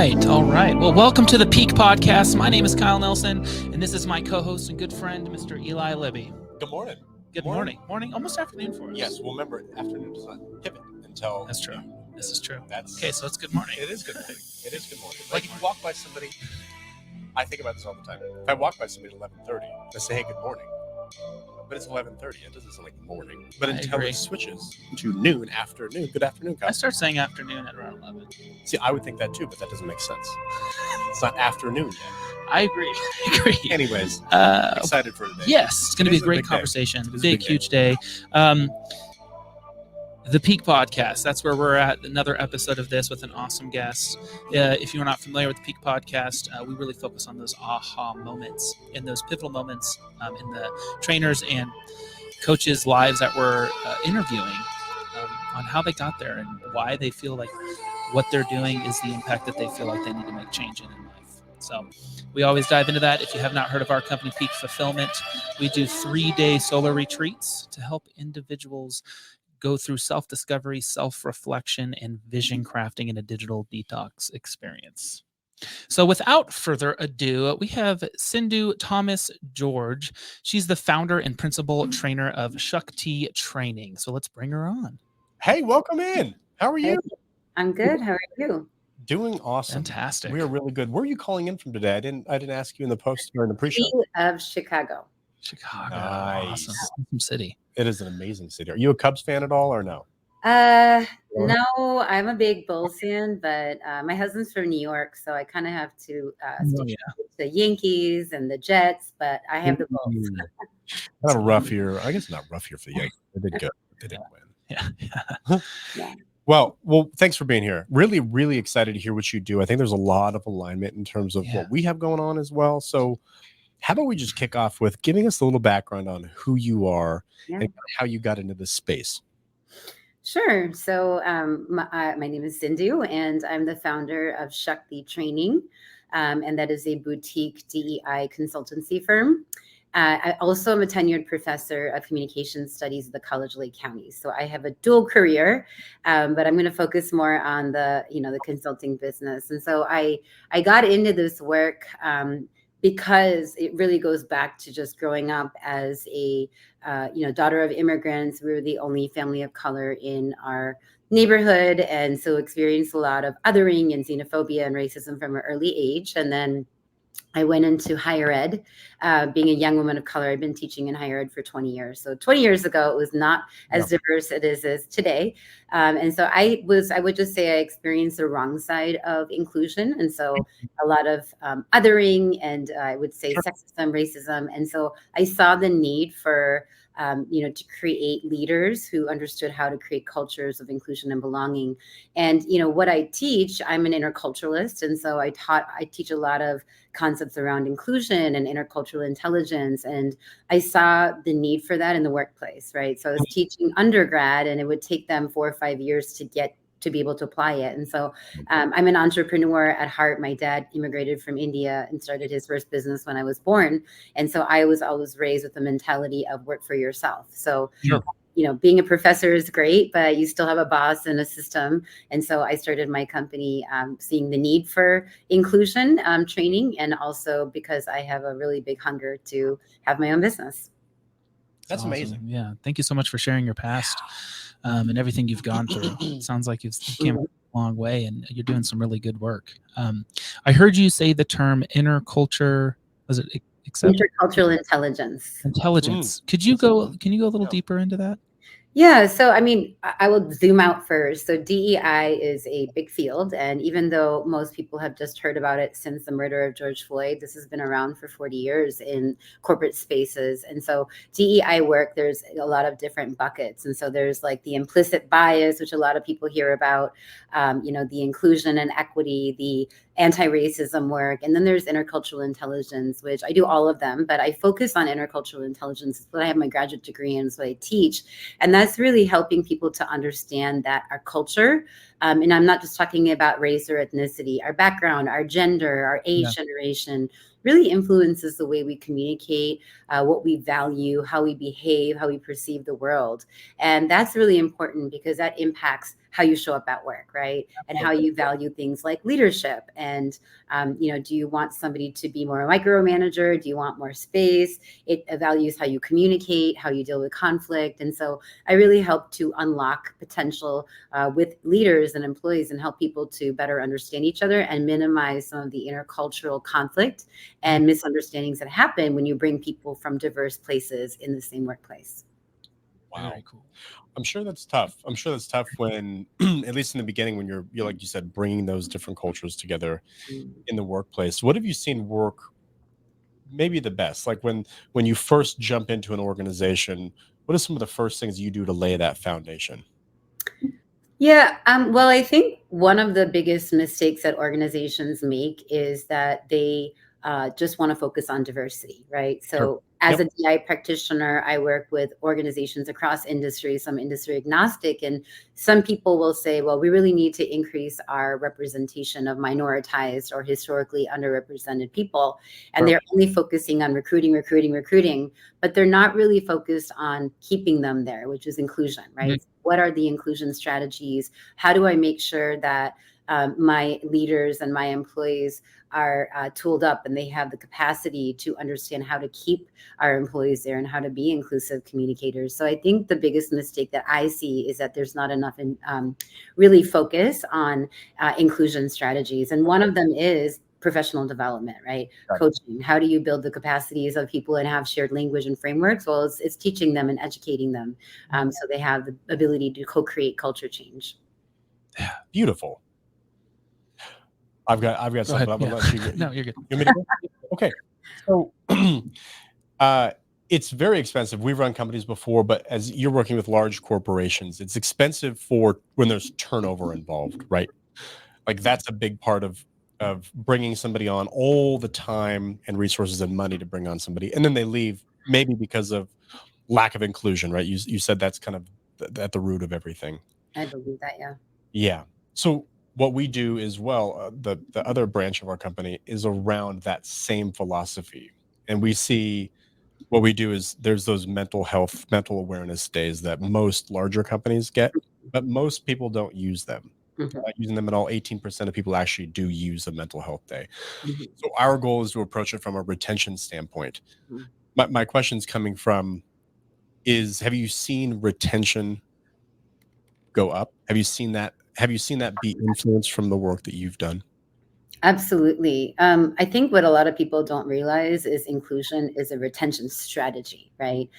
right. All right. Well, welcome to the Peak Podcast. My name is Kyle Nelson, and this is my co-host and good friend, Mr. Eli Libby. Good morning. Good morning. Morning, almost afternoon for us. Yes, well, remember, afternoon does not pivot until... That's true. This is true. That's okay, so it's good morning. It is good morning. It is good morning. Like, if you walk by somebody, I think about this all the time. If I walk by somebody at 11:30, I say, hey, good morning. But it's 11:30. It doesn't sound like morning. But until it switches to noon, afternoon. Good afternoon, Kyle. I start saying afternoon at around 11. See, I would think that too, but that doesn't make sense. It's not afternoon yet. I agree. Anyways, excited for today. Yes, it's going to be a great conversation. Big, huge day. The Peak Podcast, that's where we're at. Another episode of this with an awesome guest. If you're not familiar with the Peak Podcast, we really focus on those aha moments and those pivotal moments in the trainers and coaches' lives that we're interviewing on how they got there and why they feel like what they're doing is the impact that they feel like they need to make change in life. So we always dive into that. If you have not heard of our company, Peak Fulfillment, we do 3-day solar retreats to help individuals go through self-discovery, self-reflection, and vision crafting in a digital detox experience. So without further ado, we have Cindhu Thomas-George. She's the founder and principal trainer of Shakti Training. So let's bring her on. Hey, welcome in. How are you? I'm good. How are you? Doing awesome. Fantastic. We are really good. Where are you calling in from today? I didn't ask you in the post or in the pre-show. Of Chicago. Chicago. Nice. Awesome city. It is an amazing city. Are you a Cubs fan at all or no? No, I'm a big Bulls fan, but my husband's from New York, so I kind of have to stick to the Yankees and the Jets, but I have the Bulls. Not a rough year. I guess not rough year for the Yankees. They did good. They didn't win. Yeah. Well, thanks for being here. Really, really excited to hear what you do. I think there's a lot of alignment in terms of what we have going on as well. So how about we just kick off with giving us a little background on who you are and how you got into this space? Sure. So my name is Cindu, and I'm the founder of Shakti Training, and that is a boutique DEI consultancy firm. I also am a tenured professor of communication studies at the College Lake County. So I have a dual career, but I'm going to focus more on the consulting business. And so I got into this work because it really goes back to just growing up as a daughter of immigrants. We were the only family of color in our neighborhood, and so experienced a lot of othering and xenophobia and racism from an early age. And then I went into higher ed, being a young woman of color. I've been teaching in higher ed for 20 years. So 20 years ago, it was not as diverse as today. And so I would just say I experienced the wrong side of inclusion. And so a lot of othering and I would say sexism, racism. And so I saw the need for to create leaders who understood how to create cultures of inclusion and belonging. And, what I teach, I'm an interculturalist. And so I teach a lot of concepts around inclusion and intercultural intelligence. And I saw the need for that in the workplace, right? So I was teaching undergrad, and it would take them 4 or 5 years to be able to apply it. And so I'm an entrepreneur at heart. My dad immigrated from India and started his first business when I was born. And so I was always raised with the mentality of work for yourself. So, being a professor is great, but you still have a boss and a system. And so I started my company seeing the need for inclusion training, and also because I have a really big hunger to have my own business. That's awesome. Amazing. Yeah. Thank you so much for sharing your past. And everything you've gone through. It sounds like you've came a long way, and you're doing some really good work. I heard you say the term interculture. Was it intercultural intelligence? Can you go a little deeper into that? Yeah. So, I will zoom out first. So DEI is a big field. And even though most people have just heard about it since the murder of George Floyd, this has been around for 40 years in corporate spaces. And so DEI work, there's a lot of different buckets. And so there's like the implicit bias, which a lot of people hear about, the inclusion and equity, the anti-racism work. And then there's intercultural intelligence, which I do all of them, but I focus on intercultural intelligence. It's what I have my graduate degree in, so I teach. And that's really helping people to understand that our culture, and I'm not just talking about race or ethnicity, our background, our gender, our age generation really influences the way we communicate, what we value, how we behave, how we perceive the world. And that's really important because that impacts how you show up at work, right? And how you value things like leadership. And, do you want somebody to be more a micromanager? Do you want more space? It values how you communicate, how you deal with conflict. And so I really help to unlock potential with leaders and employees and help people to better understand each other and minimize some of the intercultural conflict and misunderstandings that happen when you bring people from diverse places in the same workplace. Wow. Very cool. I'm sure that's tough. I'm sure that's tough when, at least in the beginning, when you're like you said, bringing those different cultures together in the workplace. What have you seen work maybe the best? Like when you first jump into an organization, what are some of the first things you do to lay that foundation? Yeah, well, I think one of the biggest mistakes that organizations make is that they just want to focus on diversity, right? So as a DI practitioner, I work with organizations across industries, some industry agnostic, and some people will say, well, we really need to increase our representation of minoritized or historically underrepresented people. And they're only focusing on recruiting, but they're not really focused on keeping them there, which is inclusion, right? Mm-hmm. What are the inclusion strategies? How do I make sure that my leaders and my employees are tooled up and they have the capacity to understand how to keep our employees there and how to be inclusive communicators? So I think the biggest mistake that I see is that there's not enough really focus on inclusion strategies. And one of them is professional development, right? Coaching. How do you build the capacities of people and have shared language and frameworks? Well, it's teaching them and educating them so they have the ability to co-create culture change. Yeah, beautiful. I've got something. I'm gonna let you go. No, you're good. You want me to go? Okay. So it's very expensive. We've run companies before, but as you're working with large corporations, it's expensive for when there's turnover involved, right? Like that's a big part of bringing somebody on, all the time and resources and money to bring on somebody, and then they leave maybe because of lack of inclusion, right? You said that's kind of at the root of everything. I believe that, yeah. Yeah. So what we do as well, the other branch of our company is around that same philosophy, and we see what we do is there's those mental awareness days that most larger companies get, but most people don't use them. Not using them at all. 18% of people actually do use a mental health day. So our goal is to approach it from a retention standpoint. My question's coming from is, have you seen retention go up? Have you seen that be influenced from the work that you've done? Absolutely. I think what a lot of people don't realize is inclusion is a retention strategy, right?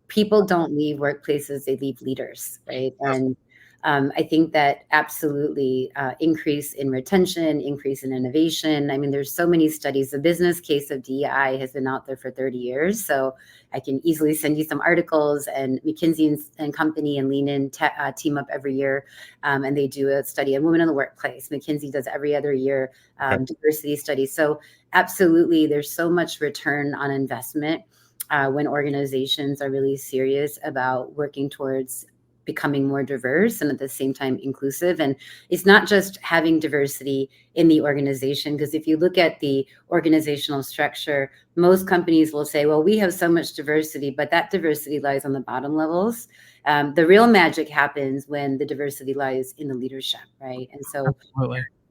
People don't leave workplaces, they leave leaders, right? And I think that absolutely increase in retention, increase in innovation. I mean, there's so many studies. The business case of DEI has been out there for 30 years. So I can easily send you some articles, and McKinsey and Company and Lean In team up every year. And they do a study on women in the workplace. McKinsey does every other year diversity studies. So absolutely, there's so much return on investment when organizations are really serious about working towards becoming more diverse and at the same time inclusive. And it's not just having diversity in the organization, because if you look at the organizational structure, most companies will say, well, we have so much diversity, but that diversity lies on the bottom levels. The real magic happens when the diversity lies in the leadership, right? And so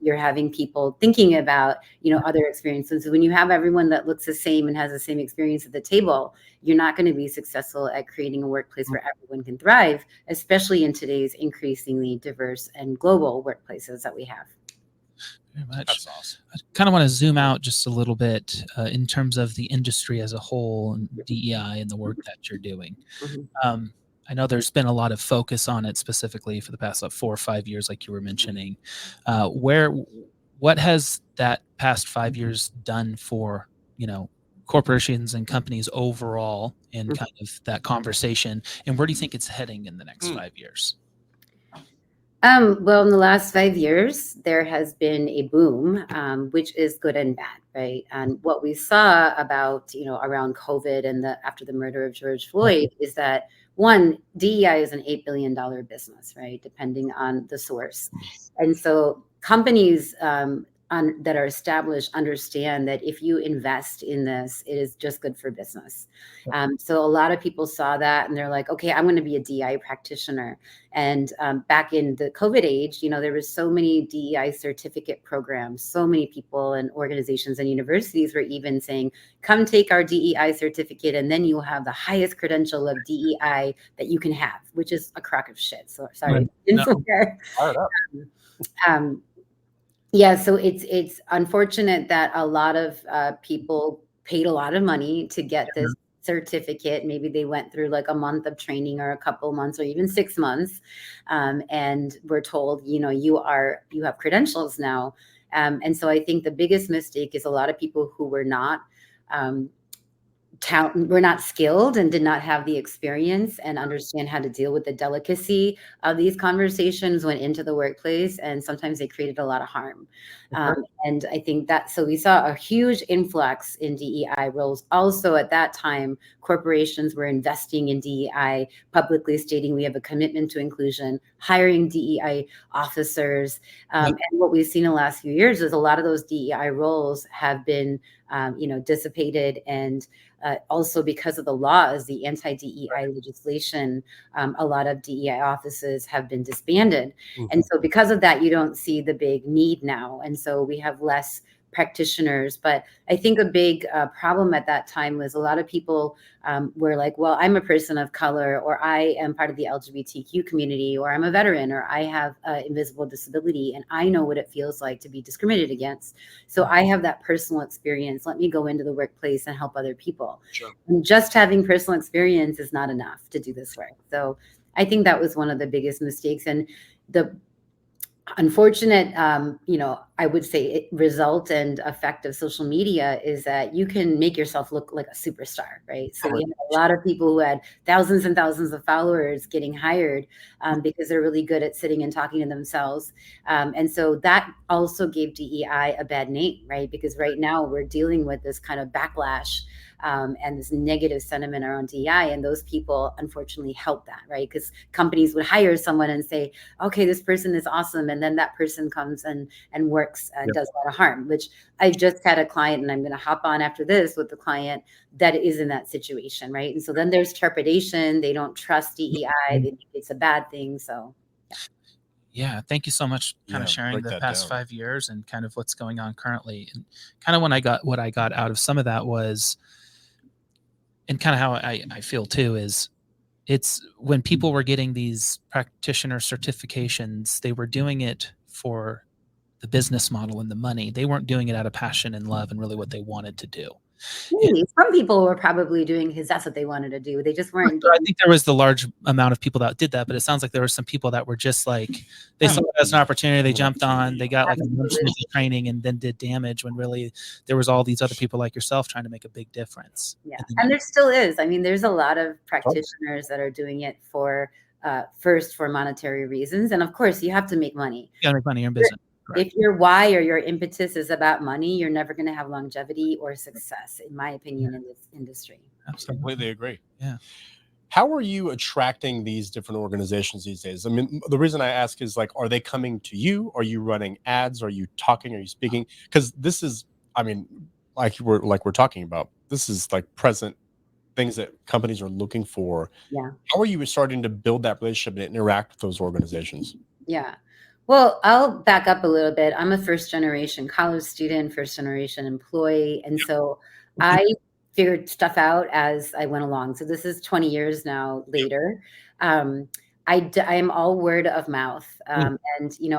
you're having people thinking about, other experiences. When you have everyone that looks the same and has the same experience at the table, you're not going to be successful at creating a workplace where everyone can thrive, especially in today's increasingly diverse and global workplaces that we have. Very much. That's awesome. I kind of want to zoom out just a little bit in terms of the industry as a whole and DEI and the work that you're doing. I know there's been a lot of focus on it specifically for the past 4 or 5 years, like you were mentioning. What has that past 5 years done for, corporations and companies overall in kind of that conversation? And where do you think it's heading in the next 5 years? Well, in the last 5 years, there has been a boom, which is good and bad, right? And what we saw about, around COVID and after the murder of George Floyd is that, one, DEI is an $8 billion business, right? Depending on the source. And so companies that are established understand that if you invest in this, it is just good for business. So a lot of people saw that and they're like, okay, I'm going to be a DEI practitioner. And back in the COVID age, there was so many DEI certificate programs, so many people and organizations and universities were even saying, come take our DEI certificate and then you'll have the highest credential of DEI that you can have, which is a crock of shit. So sorry. No. Yeah, so it's unfortunate that a lot of people paid a lot of money to get this certificate. Maybe they went through like a month of training or a couple months or even 6 months, and we're told, you have credentials now. And so I think the biggest mistake is a lot of people who were not were not skilled and did not have the experience and understand how to deal with the delicacy of these conversations went into the workplace, and sometimes they created a lot of harm. And I think so we saw a huge influx in DEI roles. Also at that time, corporations were investing in DEI, publicly stating we have a commitment to inclusion, hiring DEI officers. And what we've seen in the last few years is a lot of those DEI roles have been dissipated, and also because of the laws, the anti-DEI legislation, a lot of DEI offices have been disbanded. And so because of that, you don't see the big need now. And so we have less practitioners. But I think a big problem at that time was a lot of people were like, well, I'm a person of color, or I am part of the LGBTQ community, or I'm a veteran, or I have invisible disability, and I know what it feels like to be discriminated against. So I have that personal experience. Let me go into the workplace and help other people. Sure. And just having personal experience is not enough to do this work. So I think that was one of the biggest mistakes. And the unfortunate, I would say result and effect of social media is that you can make yourself look like a superstar, right? So we have a lot of people who had thousands and thousands of followers getting hired because they're really good at sitting and talking to themselves. And so that also gave DEI a bad name, right? Because right now we're dealing with this kind of backlash and this negative sentiment around DEI, and those people unfortunately help that, right? Because companies would hire someone and say, okay, this person is awesome, and then that person comes and works and does a lot of harm, which I just had a client, and I'm going to hop on after this with the client that is in that situation, right? And so then there's trepidation. They don't trust DEI. They think it's a bad thing. So yeah, thank you so much kind of sharing the past 5 years and kind of what's going on currently. And kind of what I got out of some of that was, and kind of how I feel too, is it's when people were getting these practitioner certifications, they were doing it for the business model and the money. They weren't doing it out of passion and love and really what they wanted to do. Maybe. Some people were probably doing because that's what they wanted to do. They just weren't. I think there was the large amount of people that did that, but it sounds like there were some people that were just like, they saw it as an opportunity, they jumped on, they got like a training and then did damage, when really there was all these other people like yourself trying to make a big difference. Yeah, and there still is. I mean, there's a lot of practitioners that are doing it for first for monetary reasons, and of course, you have to make money. You gotta make money in business. Right. If your why or your impetus is about money, you're never going to have longevity or success, in my opinion, in this industry. Absolutely. Completely agree. Yeah. How are you attracting these different organizations these days? I mean, the reason I ask is, like, are they coming to you? Are you running ads? Are you talking? Are you speaking? Because this is, I mean, like we're talking about, this is like present things that companies are looking for. Yeah. How are you starting to build that relationship and interact with those organizations? Yeah. Well, I'll back up a little bit. I'm a first generation college student, first generation employee. And so I figured stuff out as I went along. So this is 20 years now later. I am all word of mouth. And,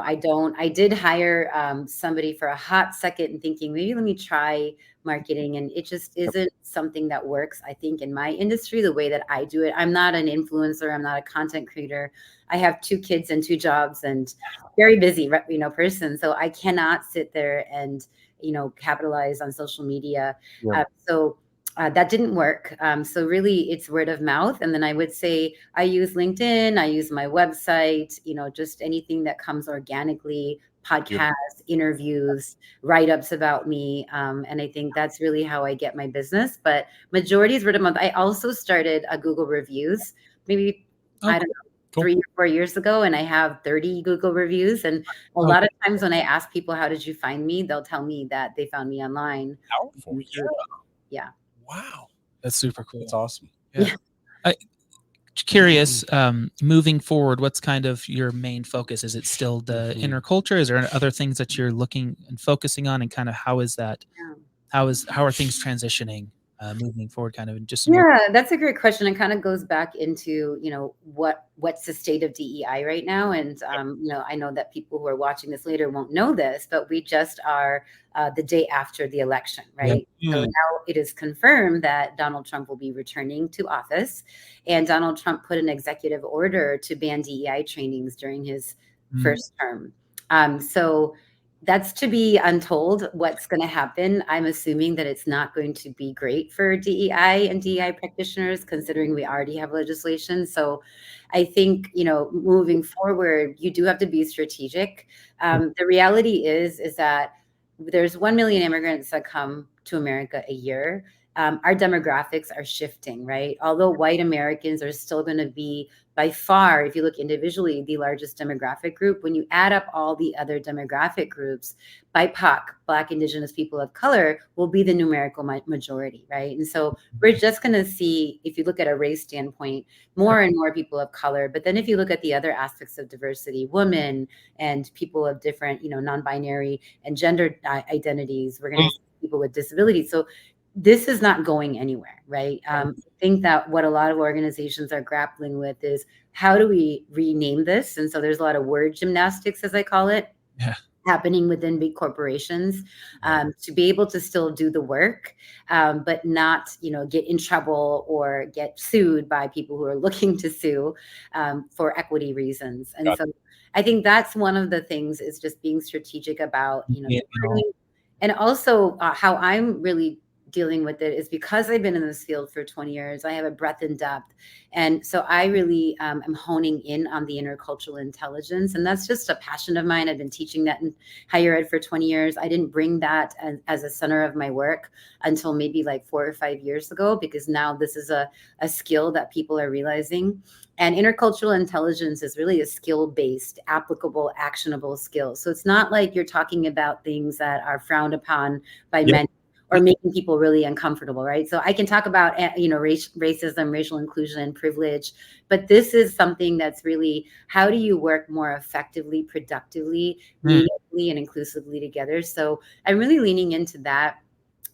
I did hire somebody for a hot second and thinking, maybe let me try marketing. And it just isn't something that works, I think, in my industry, the way that I do it. I'm not an influencer. I'm not a content creator. I have 2 kids and 2 jobs and very busy, person. So I cannot sit there and, capitalize on social media. Yeah. That didn't work. So really it's word of mouth. And then I would say I use LinkedIn, I use my website, just anything that comes organically, podcasts, interviews, write-ups about me. And I think that's really how I get my business. But majority is word of mouth. I also started a Google reviews, maybe, I don't know, 3 or 4 years ago, and I have 30 Google reviews. And a lot of times when I ask people, how did you find me? They'll tell me that they found me online. Powerful. Yeah. Wow. That's super cool. That's awesome. Yeah. Curious, moving forward, what's kind of your main focus? Is it still the interculture? Is there other things that you're looking and focusing on, and kind of how is that? How are things transitioning moving forward? Kind of just That's a great question. It kind of goes back into what's the state of DEI right now, and I know that people who are watching this later won't know this, but we just are the day after the election, right? So now it is confirmed that Donald Trump will be returning to office, and Donald Trump put an executive order to ban DEI trainings during his first term. So that's to be untold what's going to happen. I'm assuming that it's not going to be great for DEI and DEI practitioners, considering we already have legislation. So I think, moving forward, you do have to be strategic. The reality is that there's 1 million immigrants that come to America a year. Our demographics are shifting, right? Although white Americans are still going to be, by far, if you look individually, the largest demographic group, when you add up all the other demographic groups, BIPOC, Black, Indigenous people of color, will be the numerical majority, right? And so we're just going to see, if you look at a race standpoint, more and more people of color. But then if you look at the other aspects of diversity, women and people of different, non-binary and gender identities, we're going to see people with disabilities. So this is not going anywhere, right? I think that what a lot of organizations are grappling with is, how do we rename this? And so there's a lot of word gymnastics, as I call it, happening within big corporations, to be able to still do the work, but not, get in trouble or get sued by people who are looking to sue for equity reasons. And so I think that's one of the things, is just being strategic about, and also how I'm really dealing with it is because I've been in this field for 20 years, I have a breadth and depth. And so I really am honing in on the intercultural intelligence. And that's just a passion of mine. I've been teaching that in higher ed for 20 years. I didn't bring that as a center of my work until maybe like 4 or 5 years ago, because now this is a skill that people are realizing. And intercultural intelligence is really a skill-based, applicable, actionable skill. So it's not like you're talking about things that are frowned upon by men, or making people really uncomfortable, right? So I can talk about, racism, racial inclusion, and privilege, but this is something that's really, how do you work more effectively, productively, meaningfully, and inclusively together? So I'm really leaning into that.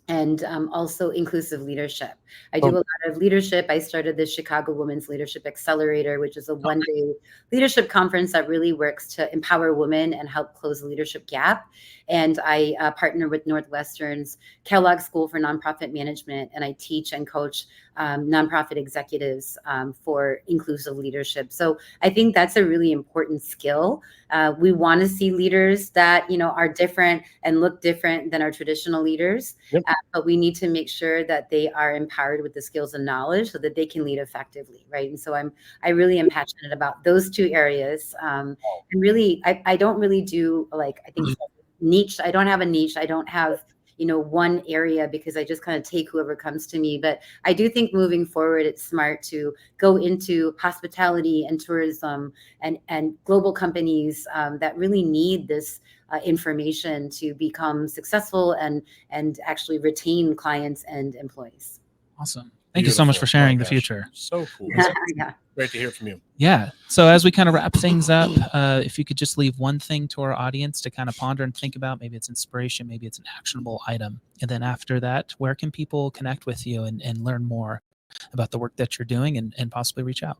And also inclusive leadership. I do a lot of leadership. I started the Chicago Women's Leadership Accelerator, which is a one-day leadership conference that really works to empower women and help close the leadership gap. And I partner with Northwestern's Kellogg School for Nonprofit Management, and I teach and coach nonprofit executives for inclusive leadership. So I think that's a really important skill. We want to see leaders that, are different and look different than our traditional leaders, but we need to make sure that they are empowered with the skills and knowledge so that they can lead effectively, right? And so I really am passionate about those two areas. And really, I don't really do, I think niche. I don't have a niche. I don't have, one area, because I just kind of take whoever comes to me. But I do think moving forward, it's smart to go into hospitality and tourism and global companies that really need this information to become successful and actually retain clients and employees. Awesome. Thank you so much for sharing the future. So cool. Great to hear from you. Yeah. So as we kind of wrap things up, if you could just leave one thing to our audience to kind of ponder and think about, maybe it's inspiration, maybe it's an actionable item. And then after that, where can people connect with you and learn more about the work that you're doing and possibly reach out?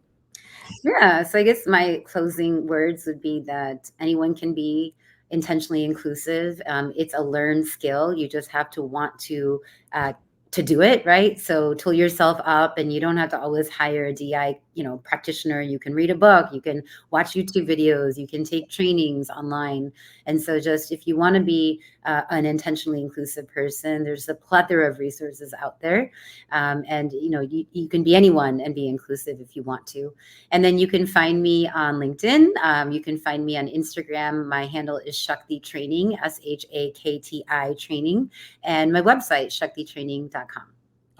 Yeah. So I guess my closing words would be that anyone can be intentionally inclusive. It's a learned skill. You just have to want to do it, right? So tool yourself up, and you don't have to always hire a DI, practitioner. You can read a book, you can watch YouTube videos, you can take trainings online. And so just, if you want to be an intentionally inclusive person, there's a plethora of resources out there. And, you can be anyone and be inclusive if you want to. And then you can find me on LinkedIn. You can find me on Instagram. My handle is Shakti Training, SHAKTI Training, and my website, shaktitraining.com.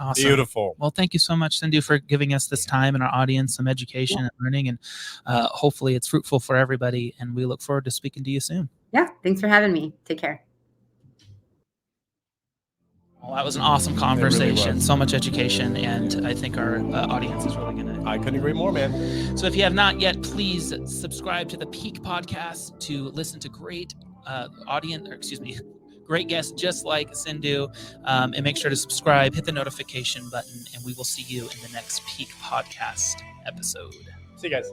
Awesome. Beautiful. Well, thank you so much, Cindu, for giving us this time and our audience some education and learning, and hopefully it's fruitful for everybody. And we look forward to speaking to you soon. Yeah, thanks for having me. Take care. Well, that was an awesome conversation. Really was. So much education, and I think our audience is really going to. I couldn't agree more, man. So if you have not yet, please subscribe to the Peak Podcast to listen to great great guests just like Cindu, and make sure to subscribe, hit the notification button, and we will see you in the next Peak Podcast episode. See you guys.